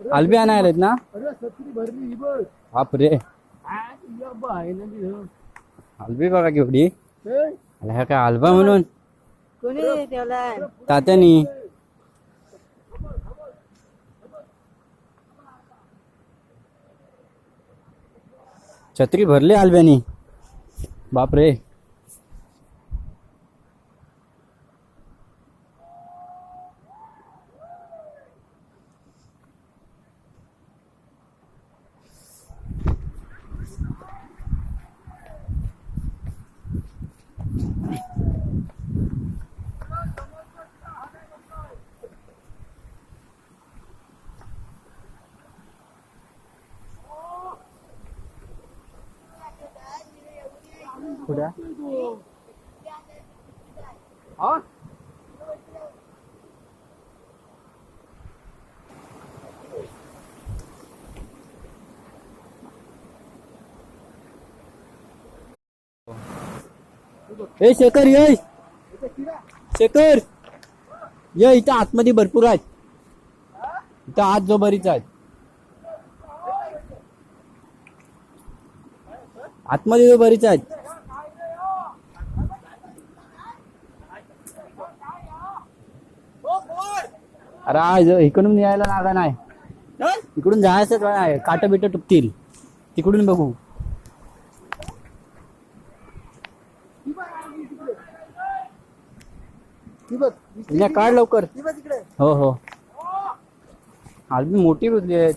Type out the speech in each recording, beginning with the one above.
आलबी आणायला ना. अरे सत्री भरली ही बघ. बापरे, आलबी बघा केवढी. ह्या काय आलबा म्हणून कोणी ठेवला? तात्यानी. छत्री भरली आलब्यानी. बापरे. कुठे ए शेखर ये. शेखर ये, इथं आतमध्ये भरपूर आहेत. इथं आत जो बरीच आहेत. आतमध्ये जो बरीच आहेत. अरे आज इकडून यायला नागा नाही. इकडून जायचं आहे, काट बिट टुकतील. तिकडून बघू. काढ लवकर. हो हो, आलबी मोठी रुजली आहेत,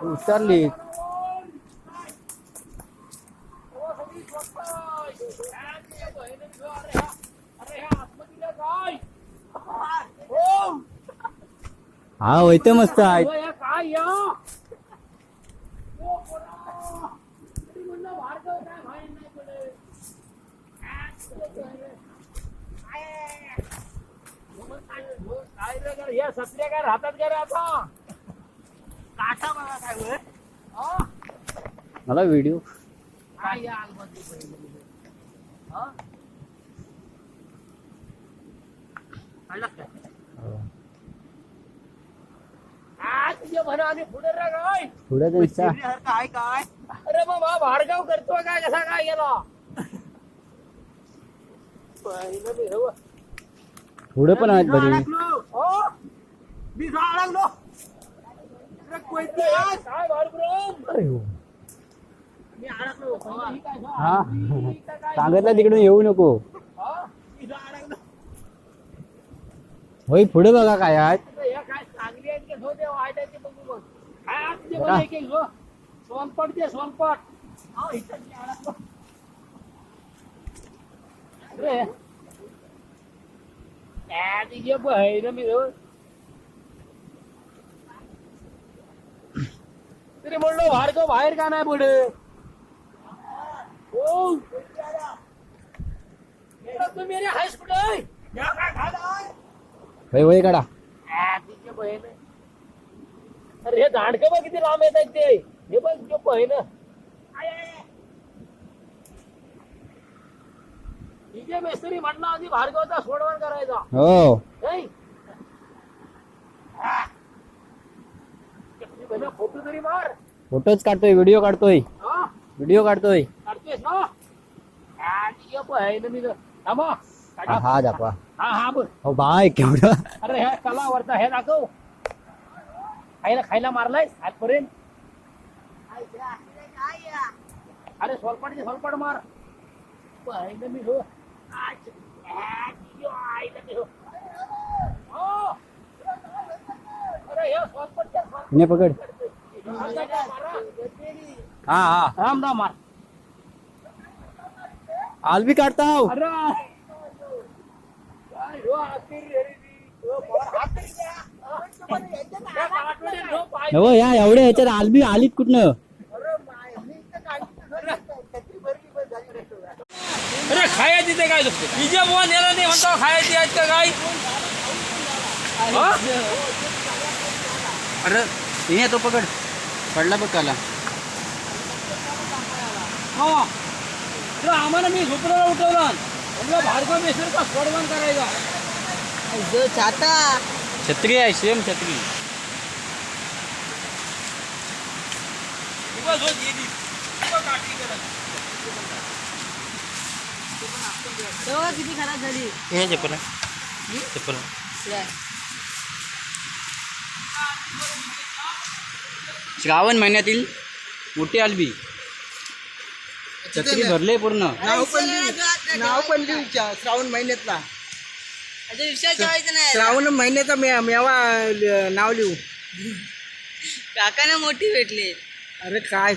उचलली. हा होते मस्त आहे. काय राहतात का रे आता? काटा बघा काय मला व्हिडिओ काय या आलमधी तुझ्या म्हणा आणि पुढे रा काय पुढे जायचा. काय काय. अरे बाबा भाडगाव करतो काय, कसा काय गेला पुढे पण आहेत बरी. मी अडकलो. काय भाडब्रो, मी अडकलो. हा सांगितलं तिकडून येऊ नको. होय पुढे बघा काय आहेत. काय चांगली आहेत की होते वाईट आहेत ते बघू बघ. काय सोनपट ते सोनपट. अरे तिचे बहीण मी तरी म्हणलो भाडगाव बाहेर का नाही पुढे. तुम्ही हायस कुठे होय होय काढा. तिचे बहीण. अरे हे दांडकं बघ किती लांब येत आहेत ते. हे बघ जो बहीण तिचे मेस्त्री म्हटलं आधी भार्गवचा सोडवण करायचा. हो फोटो तरी मार. फोटोच काढतोय, व्हिडिओ काढतोय. व्हिडिओ काढतोय. काढतोयस ना. मी थांबा. हा दाखवा. हा हा बोल. हो बाय केवढा. अरे ह्या कलावरचा हे दाखव. खायला मारलायस आजपर्यंत. अरे सोलपट सोलपट मार. मी हो ने पकड. हा हा राम राम मार. आलबी काढताव. हो या एवढ्या ह्याच्यात आलबी आलीत कुठनं. अरे खायची ते काय विजय बुवा नेला नाही म्हणतो. खायची आहेत का काय. अरे ये तो पकड. पडला बघ त्याला. आम्हाला मी झोपडाला उठवलं म्हणलं भार्गव मेसर का सोडवण करायचा. छाता छत्री आहे, सेम छत्री. तेव्हा किती खराब झाली. हे चप्पल श्रावण महिन्यातील मोठी आलबी चक्री भरले पूर्ण. नाव पण लिहूच्या श्रावण महिन्यातला. आता विषय ठेवायचं नाही. श्रावण महिन्याचा मेवा नाव लिहू. काकांना मोठी भेटली. अरे काय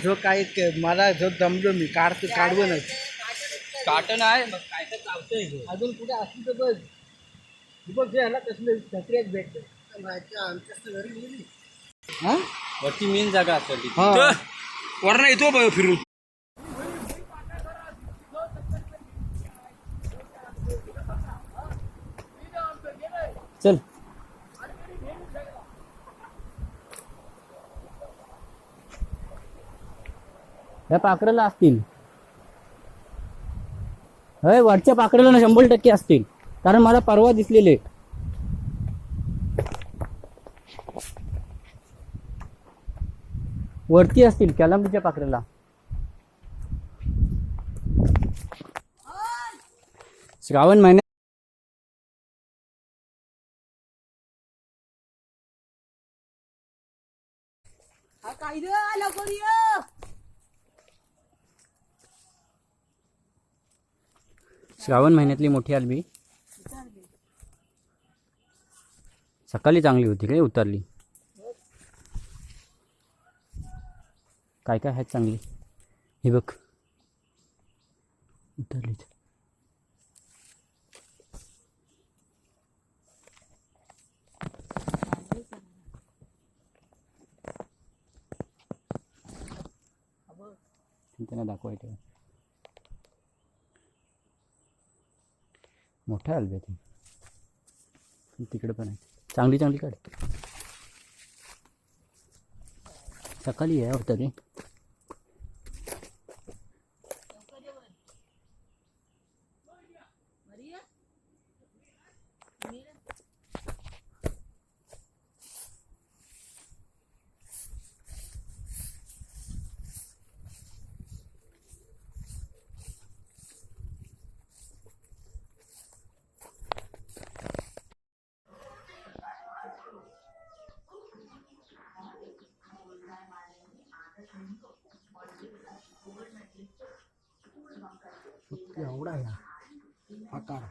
मला जमलो मी काढवणच काटन आहे अजून कुठे असली तर बस बघ ह्याला कसलं छत्र्याच भेटतं आमच्या घरी गेली. हा वरती मेन जागा असेल वरना येतो फिरून. चल या पाखराला असतील. वरच्या पाखराला ना 100% असतील कारण मला परवा दिसलेले. वरती असतील कॅलंबीच्या पाखराला. श्रावण महिन्यात श्रावण महिन्यातली मोठी आलबी सकाळी चांगली होती काय उतरली. काय काय आहेत चांगली. हे बघ उतरली. त्यांना दाखवायचं मोठा आलबी ती तिकडे पण आहे. चांगली चांगली काढ. सकाळी आहे होता रे. एवढा आहे आकार.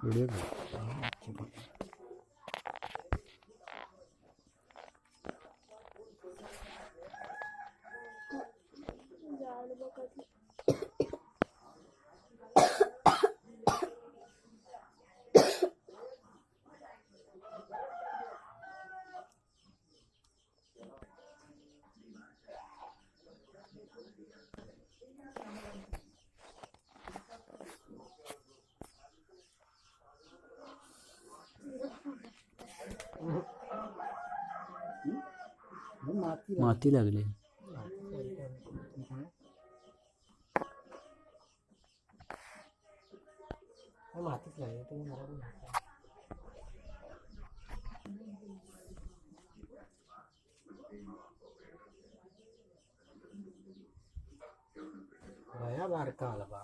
व्हिडिओ माती लागली. मातीच लागली. भया बारका आला बा.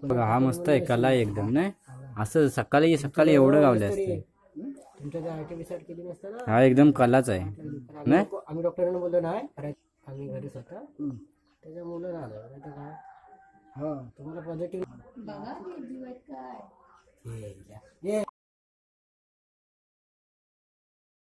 बघा हा मस्त आहे. कला आहे एकदम नाही असं सकाळी सकाळी एवढं गावले असते. हा एकदम कलाच आहे नाही. आम्ही डॉक्टरांना बोललो नाही आम्ही घरी स्वतः त्याच्या मुलं आलं नाही तर काय. हा तुम्हाला पॉझिटिव्ह